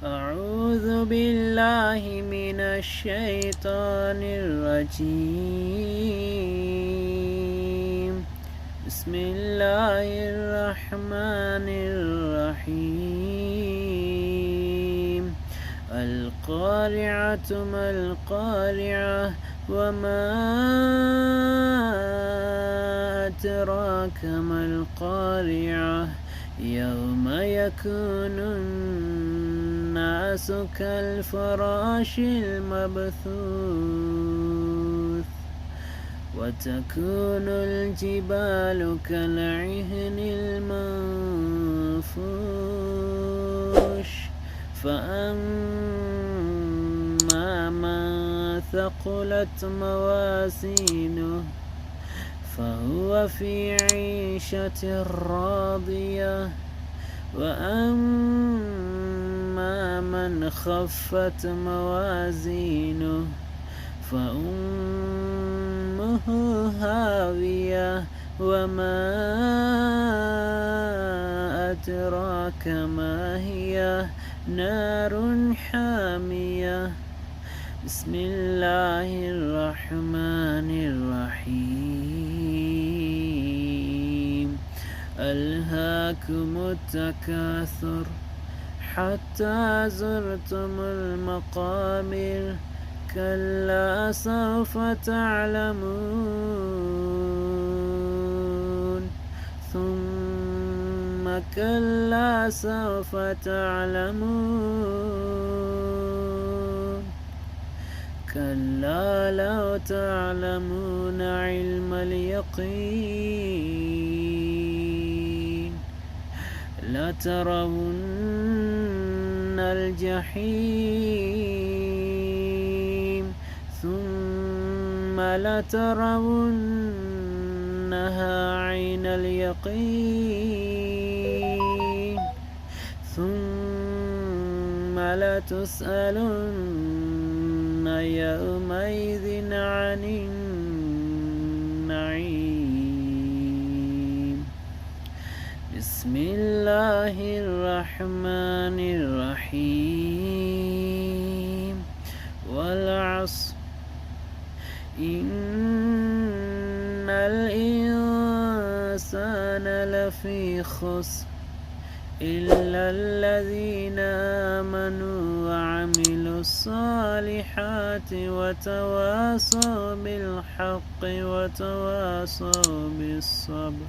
أعوذ بالله من الشيطان الرجيم. بسم الله الرحمن الرحيم. القارعة ما القارعة وما أدراك ما القارعة يوم يكون الناس كالفراش المبثوث وتكون الجبال كالعهن المنفوش فأما من ثقلت موازينه فهو في عيشة راضية وأما من خفت موازينه فأمه هاوية وما أدراك ما هي نار حامية. بسم الله الرحمن الرحيم. ألهاكم التكاثر حتى زرتم المقابر كلا سوف تعلمون ثم كلا سوف تعلمون كلا لو تعلمون علم اليقين لترون الجحيم ثم لترونها عين اليقين ثم لتسألن يومئذ عن النعيم. بسم الله الرحمن الرحيم. والعصر إن الإنسان لفي خسر إلا الذين آمنوا وعملوا الصالحات وتواصوا بالحق وتواصوا بالصبر.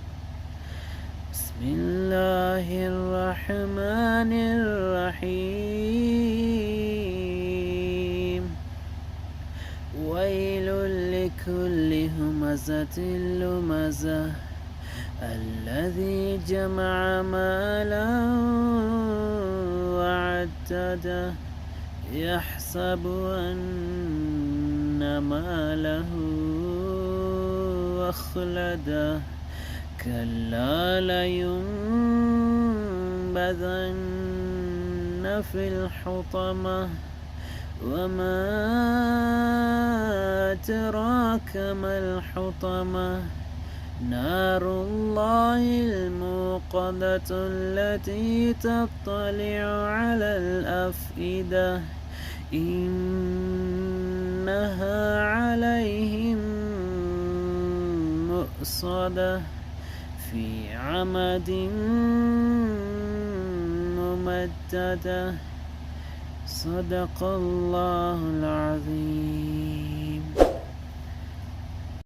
بسم الله الرحمن الرحيم. ويل لكل همزة لمزة الذي جمع مالا وعدده يحسب أن ماله أخلده كلا لينبذن في الحطمة وما أدراك ما الحطمة نار الله الموقدة التي تطلع على الأفئدة إنها عليهم مؤصدة في عمد ممددة. صدق الله العظيم.